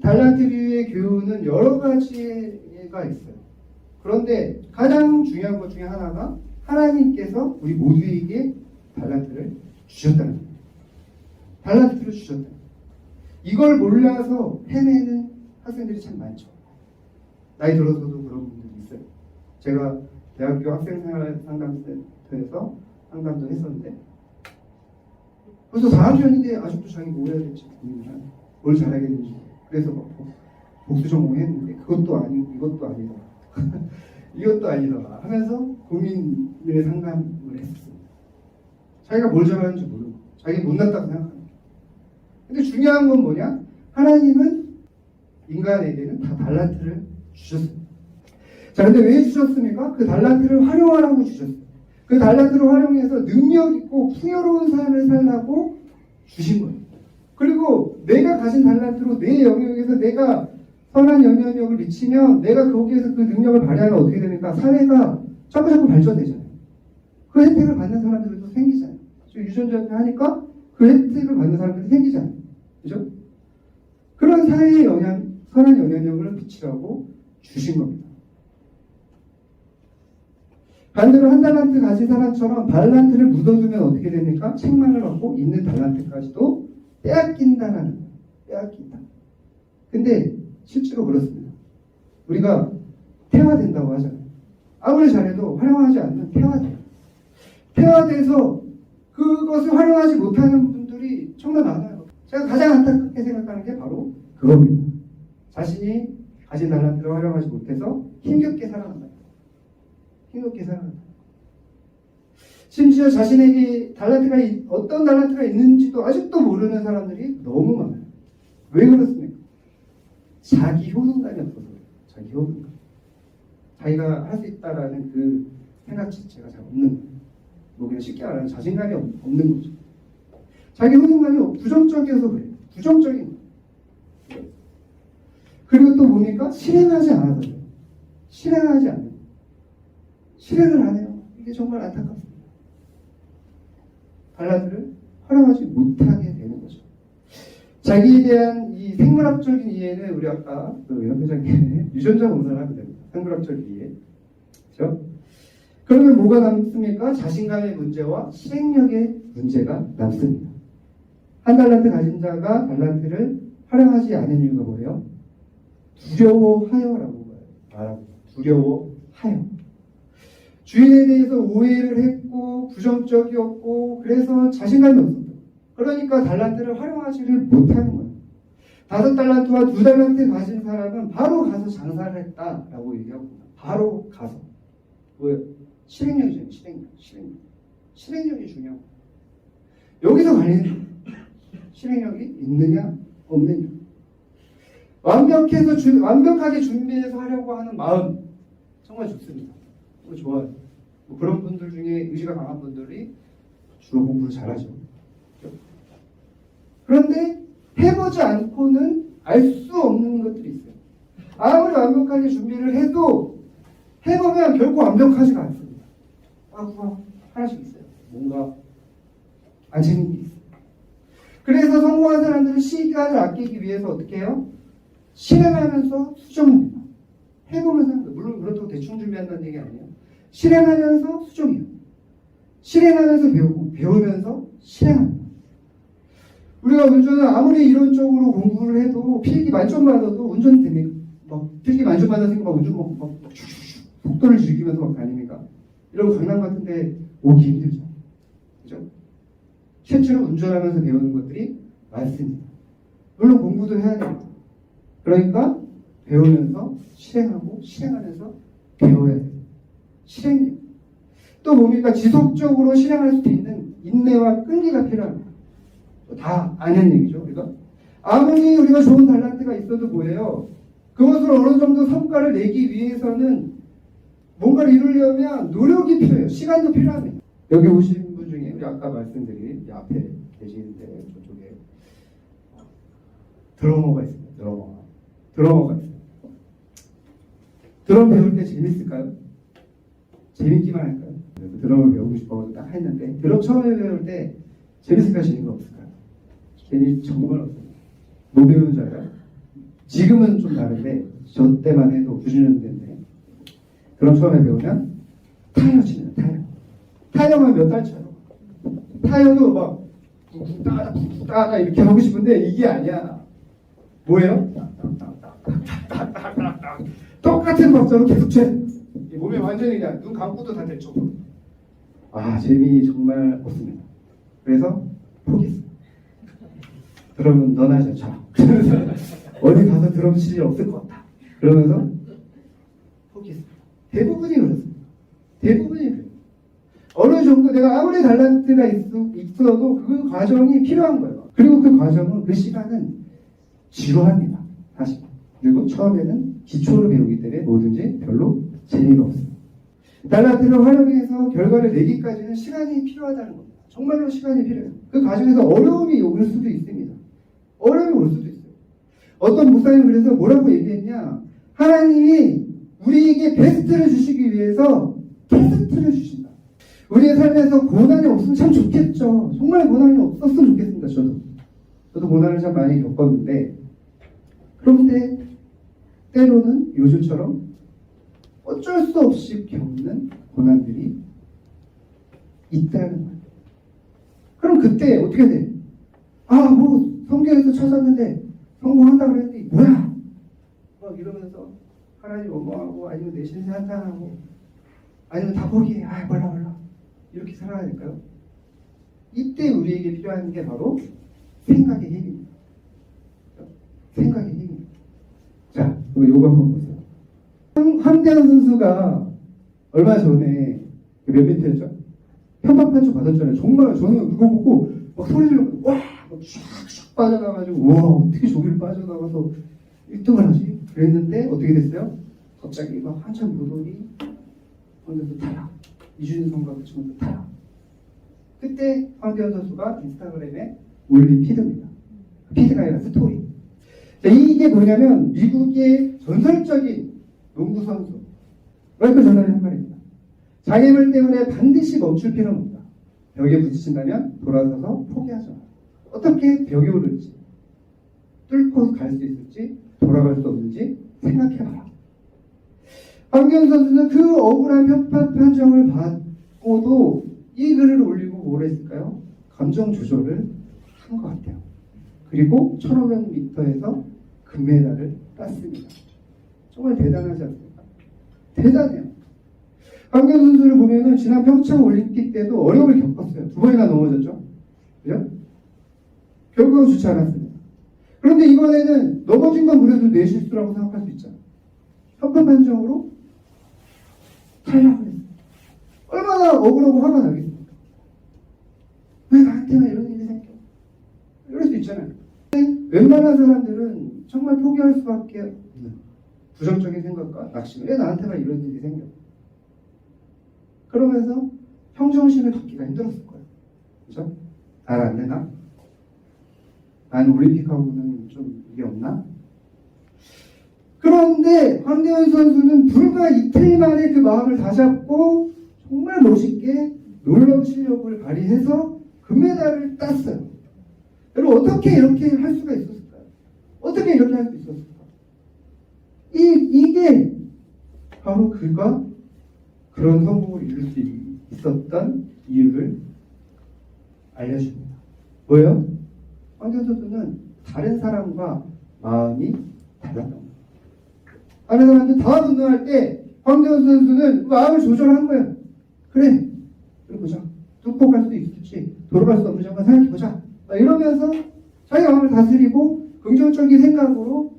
달란트 비유의 교훈은 여러 가지가 있어요. 그런데 가장 중요한 것 중에 하나가 하나님께서 우리 모두에게 달란트를 주셨다는 거예요. 달란트를 주셨다. 이걸 몰라서 헤매는 학생들이 참 많죠. 나이 들어서도 그런 분들이 있어요. 제가 대학교 학생생활 상담센터에서 상담도 했었는데 벌써 4학년인데 아직도 자기 뭐 해야 될지 고민을 하네. 뭘 잘해야 되는지. 그래서 막 복수 전공했는데 그것도 아니고 이것도 아니더라. 이것도 아니더라 하면서 고민을 상담을 했었습니다. 자기가 뭘 잘하는지 모르고 자기 못났다고 생각합니다. 근데 중요한 건 뭐냐? 하나님은 인간에게는 다 달란트를 주셨습니다. 자, 근데 왜 주셨습니까? 그 달란트를 활용하라고 주셨습니다. 그 달란트를 활용해서 능력 있고 풍요로운 삶을 살라고 주신 거예요. 그리고 내가 가진 달란트로 내 영역에서 내가 선한 영향력을 미치면 내가 거기에서 그 능력을 발휘하면 어떻게 됩니까? 사회가 자꾸 발전되잖아요. 그 혜택을 받는 사람들도 생기잖아요. 유전자 하니까 그 혜택을 받는 사람들이 생기잖아요. 그죠? 그런 사회의 선한 영향력을 비치라고 주신 겁니다. 반대로 한 달란트 가진 사람처럼 달란트를 묻어두면 어떻게 됩니까? 책망을 받고 있는 달란트까지도 빼앗긴다라는 거예요. 빼앗긴다. 근데 실제로 그렇습니다. 우리가 태화된다고 하잖아요. 아무리 잘해도 활용하지 않으면 태화돼요. 태화돼서 그것을 활용하지 못하는 분들이 정말 많아요. 제가 가장 안타깝게 생각하는 게 바로 그겁니다. 자신이 가진 달란트를 활용하지 못해서 힘겹게 살아간다. 힘겹게 살아간다. 심지어 자신에게 어떤 달란트가 있는지도 아직도 모르는 사람들이 너무 많아요. 왜 그렇습니까? 자기 효능감이 없어서 그래요. 자기 효능감. 자기가 할 수 있다라는 그 생각 자체가 잘 없는 거예요. 뭐 그냥 쉽게 말하면 자신감이 없는 거죠. 자기 효능감이 부정적이어서 그래요. 부정적인 거예요. 그리고 또 뭡니까? 실행하지 않아서 그래요. 실행하지 않아요. 실행을 안 해요. 이게 정말 안타깝습니다. 달란트를 활용하지 못하게 되는 거죠. 자기에 대한 이 생물학적인 이해는 우리 아까 연회장님의 유전자 검사를 하면 됩니다. 생물학적 이해. 그렇죠? 그러면 뭐가 남습니까? 자신감의 문제와 실행력의 문제가 남습니다. 한 달란트 가진 자가 달란트를 활용하지 않은 이유가 뭐예요? 두려워하여라고 말합니다. 두려워하여. 주인에 대해서 오해를 했고 부정적이었고 그래서 자신감이 없었다. 그러니까 달란트를 활용하지를 못하는 거예요. 5달란트와 2달란트 가진 사람은 바로 가서 장사를 했다라고 얘기합니다. 바로 가서. 뭐예요? 실행력이죠. 실행력이 중요한 거예요. 여기서 관리는 실행력이 있느냐 없느냐. 완벽하게 준비해서 하려고 하는 마음 정말 좋습니다. 좋아요. 뭐 그런 분들 중에 의지가 강한 분들이 주로 공부를 잘하죠. 그런데 해보지 않고는 알 수 없는 것들이 있어요. 아무리 완벽하게 준비를 해도 해보면 결코 완벽하지가 않습니다. 하나씩 있어요. 뭔가 안 챙긴 게 있어요. 그래서 성공한 사람들은 시간을 아끼기 위해서 어떻게 해요? 실행하면서 수정합니다. 해보면서 합니다. 물론 그렇다고 대충 준비한다는 얘기 아니에요. 실행하면서 수정해요. 실행하면서 배우고 배우면서 실행합니다. 우리가 운전을 아무리 이론적으로 공부를 해도 필기 만점 받아도 운전 됩니까? 필기 만점 받았으니까 운전 속도를 즐기면서 막 다닙니까? 이러고 강남 같은데 오기 힘들죠. 그죠? 실제로 운전하면서 배우는 것들이 많습니다. 물론 공부도 해야 됩니다. 그러니까 배우면서 실행하고 실행하면서 배워야 돼요. 실행력. 또 뭡니까? 지속적으로 실행할 수 있는 인내와 끈기가 필요합니다. 다 아는 얘기죠. 우리가 아무리 우리가 좋은 달란트가 있어도 뭐예요? 그것을 어느 정도 성과를 내기 위해서는 뭔가를 이루려면 노력이 필요해요. 시간도 필요합니다. 여기 오신 분 중에 우리 아까 말씀드린 이 앞에 계시는데 저쪽에 드러머가 있습니다. 드러머가 있어요. 드럼 배울 때 재밌을까요? 재밌기만 할까요? 드럼을 배우고 싶어서 딱 했는데 드럼 처음에 배울 때 재밌을까요? 재미가 없을까요? 재미 정말 없어요. 뭐 배우는 줄 알아요? 지금은 좀 다른데 저 때만 해도 90년대인데 그럼 처음에 배우면 타이어 치는 타이어만 몇 달 쳐요. 타이어도 막 쿵쿵 따다 쿵쿵 따다 이렇게 하고 싶은데 이게 아니야. 뭐예요? 똑같은 박자로 계속 쳐. 몸에 완전히 그냥 눈 감고도 다 될 정도로. 재미 정말 없습니다. 그래서 포기했어요. 그러면 너나 좀 쳐. 그러면서 어디 가서 드럼 칠 일 없을 것 같다. 그러면서 포기했습니다. 대부분이 그렇습니다. 대부분이 그래요. 어느 정도 내가 아무리 달란트가 있어도 그 과정이 필요한 거예요. 그리고 그 과정은 그 시간은 지루합니다. 사실. 그리고 처음에는 기초를 배우기 때문에 뭐든지 별로 재미가 없습니다. 달란트를 활용해서 결과를 내기까지는 시간이 필요하다는 겁니다. 정말로 시간이 필요해요. 그 과정에서 어려움이 올 수도 있습니다. 어려움이 올 수도 있어요. 어떤 목사님이 그래서 뭐라고 얘기했냐? 하나님이 우리에게 베스트를 주시기 위해서 테스트를 주신다. 우리의 삶에서 고난이 없으면 참 좋겠죠. 정말 고난이 없었으면 좋겠습니다. 저도 고난을 참 많이 겪었는데, 그런데 때로는 요즘처럼 어쩔 수 없이 겪는 고난들이 있다는 거예요. 그럼 그때 어떻게 돼? 성경에서 찾았는데 성공한다고 그랬더니 뭐야? 막 이러면서 하나님 원망하고 아니면 내 신세 한탄하고 아니면 다 포기해. 몰라. 이렇게 살아야 될까요? 이때 우리에게 필요한 게 바로 생각의 힘입니다. 생각의 힘입니다. 자, 그럼 요거 한번 보세요. 황대현 선수가 얼마 전에 몇 미터였죠? 편박판초 받았잖아요. 정말 저는 그거 보고 막 소리 지르고 쫙쫙 빠져나가지고 어떻게 저기를 빠져나가서 1등을 하지? 그랬는데 어떻게 됐어요? 갑자기 막 한참 보더니 황대현 탈락. 이준희 선수가 붙이면서 탈락. 그때 황대현 선수가 인스타그램에 올린 피드입니다. 피드가 아니라 스토리. 자, 이게 뭐냐면 미국의 전설적인 농구 선수 마이클 조던이 한 말입니다. 장애물 때문에 반드시 멈출 필요는 없다. 벽에 부딪힌다면 돌아서서 포기하지 마. 어떻게 벽에 오를지, 뚫고 갈 수 있을지, 돌아갈 수 없는지 생각해봐라. 황교안 선수는 그 억울한 편파 판정을 받고도 이 글을 올리고 뭘 했을까요? 감정 조절을 한 것 같아요. 그리고 1500m에서 금메달을 땄습니다. 정말 대단하지 않습니까? 대단해요. 황교안 선수를 보면은 지난 평창 올림픽 때도 어려움을 겪었어요. 2번이나 넘어졌죠? 그죠? 결국은 좋지 않았습니다. 그런데 이번에는 넘어진 건 그래도 내 실수라고 생각할 수 있잖아요. 편파 판정으로 탈락을 했어요. 얼마나 억울하고 화가 나겠습니까? 왜 나한테만 이런 일이 생겨? 이럴 수 있잖아요. 웬만한 사람들은 정말 포기할 수밖에 없는 부정적인 생각과 낙심을 왜 나한테만 이런 일이 생겨? 그러면서 평정심을 갖기가 힘들었을 거예요. 그죠? 잘 안 되나? 나는 올림픽하고는 좀 이게 없나? 그런데 황대현 선수는 불과 이틀 만에 그 마음을 다잡고 정말 멋있게 놀라운 실력을 발휘해서 금메달을 땄어요. 여러분 어떻게 이렇게 할 수가 있었을까요? 어떻게 이렇게 할 수 있었을까? 이게 바로 그가 그런 성공을 이룰 수 있었던 이유를 알려줍니다. 뭐예요? 황대현 선수는 다른 사람과 마음이 달랐던 거예요. 다른 사람들 다 운동할 때 황대현 선수는 마음을 조절한 거예요. 그래, 보자. 뚫고 갈 수 있을지 돌아갈 수 없는지 한번 생각해보자. 이러면서 자기 마음을 다스리고 긍정적인 생각으로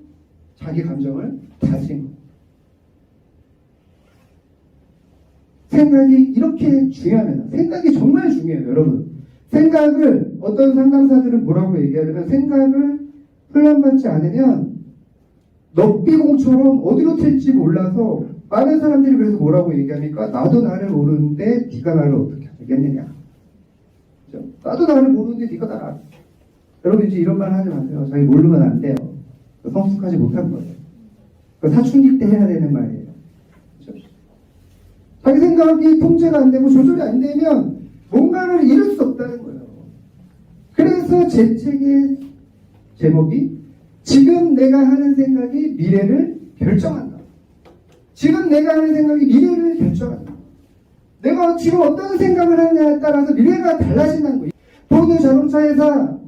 자기 감정을 다스린 거예요. 생각이 이렇게 중요합니다. 생각이 정말 중요해요, 여러분. 생각을 어떤 상담사들은 뭐라고 얘기하냐면 생각을 훈련받지 않으면 넉비공처럼 어디로 튈지 몰라서 많은 사람들이 그래서 뭐라고 얘기합니까? 나도 나를 모르는데 네가 나를 어떻게 알겠느냐. 그죠? 나도 나를 모르는데 네가 나를 알아. 여러분 이제 이런 말 하지 마세요. 자기 모르면 안 돼요. 성숙하지 못한 거예요. 사춘기 때 해야 되는 말이에요. 그렇죠? 자기 생각이 통제가 안 되고 조절이 안 되면 뭔가를 이룰 수 없다는 거예요. 그래서 제 책의 제목이 지금 내가 하는 생각이 생각이 미래를 결정한다. 지금 내가 하는 생각이 미래를 결정한다. 내가 지금 어떤 생각을 하느냐에 따라서 미래가 달라진다는 거예요. 포드 자동차 회사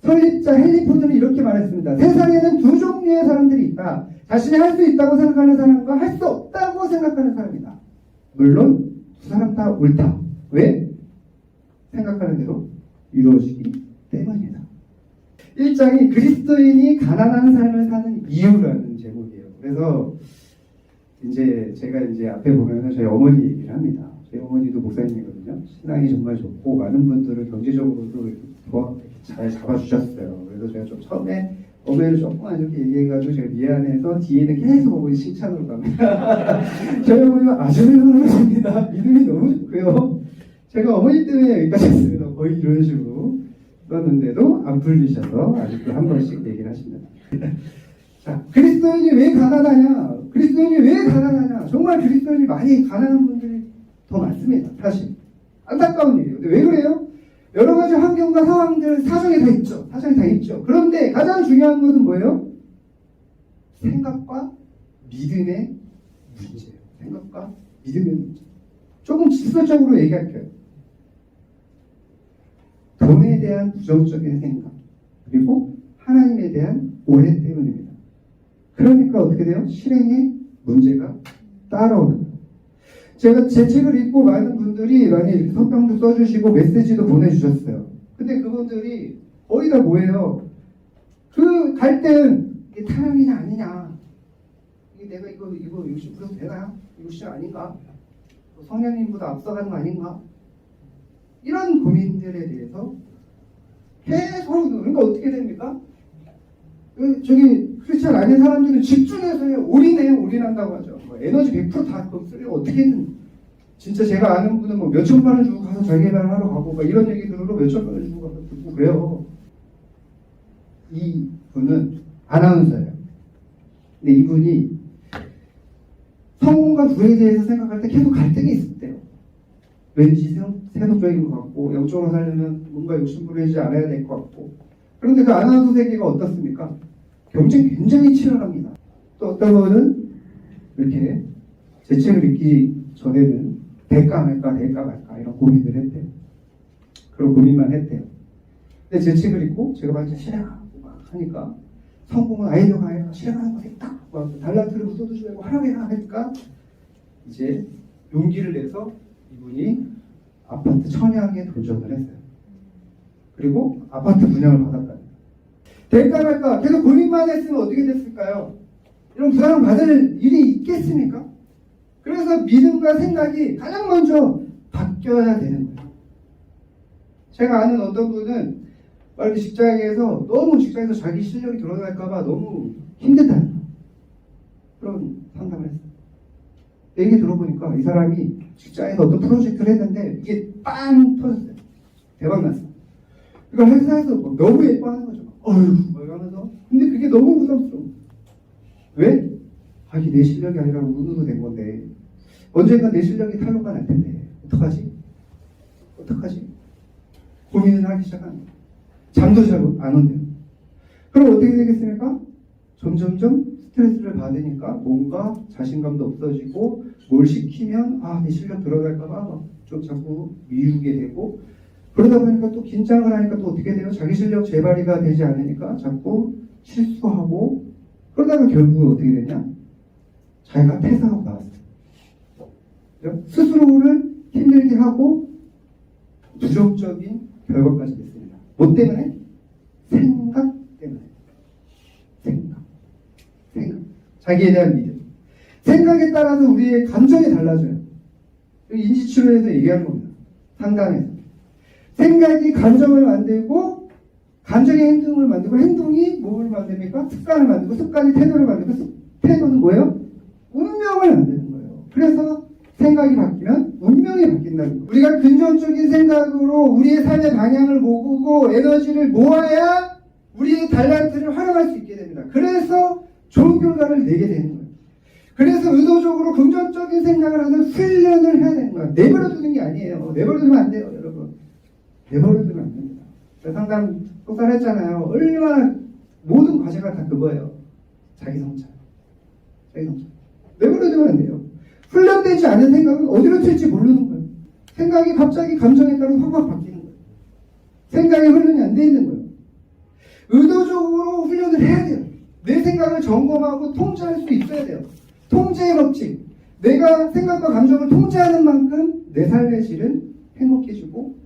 설립자 헨리 포드는 이렇게 말했습니다. 세상에는 두 종류의 사람들이 있다. 자신이 할 수 있다고 생각하는 사람과 할 수 없다고 생각하는 사람이다. 물론 두 사람 다 옳다. 왜? 생각하는 대로 이루어지기 때문이다. 1장이 그리스도인이 가난한 삶을 사는 이유라는 제목이에요. 그래서 제가 앞에 보면은 저희 어머니 얘기를 합니다. 저희 어머니도 목사님이거든요. 신앙이 정말 좋고 많은 분들을 경제적으로도 잘 잡아주셨어요. 그래서 제가 좀 처음에 어머니를 조금만 이렇게 얘기해가지고 제가 미안해서 뒤에는 계속 어머니 칭찬으로 갑니다. 저희 어머니가 아주 훌륭하십니다. 믿음이 너무 좋고요. 제가 어머니 때문에 여기까지 했습니다. 거의 이런 식으로 썼는데도 안 풀리셔서 아직도 한 번씩 얘기를 하십니다. 자, 그리스도인이 왜 가난하냐? 그리스도인이 왜 가난하냐? 정말 그리스도인이 많이 가난한 분들이 더 많습니다. 사실 안타까운 일이에요. 근데 왜 그래요? 여러 가지 환경과 상황들 사정이 다 있죠. 사정이 다 있죠. 그런데 가장 중요한 것은 뭐예요? 생각과 믿음의 문제예요. 생각과 믿음의 문제. 조금 직설적으로 얘기할게요. 돈에 대한 부정적인 생각, 그리고 하나님에 대한 오해 때문입니다. 그러니까 어떻게 돼요? 실행에 문제가 따라오는 거예요. 제가 제 책을 읽고 많은 분들이 많이 이렇게 석방도 써주시고 메시지도 보내주셨어요. 근데 그분들이 거의 다 뭐예요? 갈 때는 이게 타락이냐 아니냐, 이게 내가 이거 60% 되나요? 이거 진짜 아닌가? 성령님보다 앞서가는 거 아닌가? 이런 고민들에 대해서 계속, 그러니까 어떻게 됩니까? 저기 크리스찬 아닌 사람들은 집중해서 올인한다고 하죠. 에너지 100% 다 쓰려고 어떻게든. 진짜 제가 아는 분은 뭐 몇천만 원 주고 가서 자기 개발을 하러 가고 막 이런 얘기 들으러 몇천만 원 주고 가서 듣고 그래요. 이 분은 아나운서예요. 근데 이분이 성공과 부에 대해서 생각할 때 계속 갈등이 있었대요. 왠지 세속적인 것 같고, 영적으로 살려면 뭔가 욕심부리지 않아야 될 것 같고. 그런데 그 아나운서 세계가 어떻습니까? 경쟁이 굉장히 치열합니다. 또 어떤 분은 이렇게 제 책을 읽기 전에는 될까 말까 이런 고민을 했대요. 그런 고민만 했대요. 근데 제 책을 읽고 제가 완전 실행하고 막 하니까 성공은 아이디어가 아니라 실행하는 거에 딱 달란트를 쏟아주고 하라고 하니까 이제 용기를 내서 이분이 아파트 청약에 도전을 했어요. 그리고 아파트 분양을 받았다. 될까 말까 계속 고민만 했으면 어떻게 됐을까요? 이런 부담을 받을 일이 있겠습니까? 그래서 믿음과 생각이 가장 먼저 바뀌어야 되는 거예요. 제가 아는 어떤 분은 빨리 직장에서 자기 실력이 드러날까봐 너무 힘들다는 그런 상담을 했어요. 얘기 들어보니까 이 사람이 직장에서 어떤 프로젝트를 했는데 이게 빵 터졌어요. 대박 났어요. 그러니까 회사에서 너무 예뻐하는 거죠. 어휴, 이러면서. 근데 그게 너무 부담스러워. 왜? 이게 내 실력이 아니라 운으로 된 건데 언젠가 내 실력이 탄로가 날 텐데 어떡하지? 고민을 하기 시작하는 거예요. 잠도 잘 안 온대요. 그럼 어떻게 되겠습니까? 점점점 스트레스를 받으니까 뭔가 자신감도 없어지고 뭘 시키면 내 실력 들어갈까봐 좀 자꾸 미루게 되고, 그러다 보니까 또 긴장을 하니까 또 어떻게 돼요? 자기 실력 재발휘가 되지 않으니까 자꾸 실수하고, 그러다가 결국은 어떻게 되냐? 자기가 퇴사하고 나왔어요. 스스로를 힘들게 하고 부정적인 결과까지 됐습니다. 뭐 때문에? 생각 때문에. 생각. 자기에 대한 믿음. 생각에 따라서 우리의 감정이 달라져요. 인지치료에서 얘기하는 겁니다. 상담에서. 생각이 감정을 만들고, 감정이 행동을 만들고, 행동이 뭘 만듭니까? 습관을 만들고, 습관이 태도를 만들고, 태도는 뭐예요? 운명을 만드는 거예요. 그래서 생각이 바뀌면 운명이 바뀐다는 거예요. 우리가 긍정적인 생각으로 우리의 삶의 방향을 모으고 에너지를 모아야 우리의 달란트를 활용할 수 있게 됩니다. 그래서 좋은 결과를 내게 되는 거예요. 그래서 의도적으로 긍정적인 생각을 하는 훈련을 해야 되는 거예요. 내버려두는 게 아니에요. 내버려두면 안 돼요, 여러분. 내버려두면 안 됩니다. 상담 똑바로 했잖아요. 얼마나 모든 과제가 다 그거예요. 자기 성찰. 내버려두면 안 돼요. 훈련되지 않은 생각은 어디로 튈지 모르는 거예요. 생각이 갑자기 감정에 따라 확 바뀌는 거예요. 생각이 훈련이 안 돼 있는 거예요. 의도적으로 훈련을 해야 돼요. 내 생각을 점검하고 통제할 수 있어야 돼요. 통제의 법칙. 내가 생각과 감정을 통제하는 만큼 내 삶의 질은 행복해지고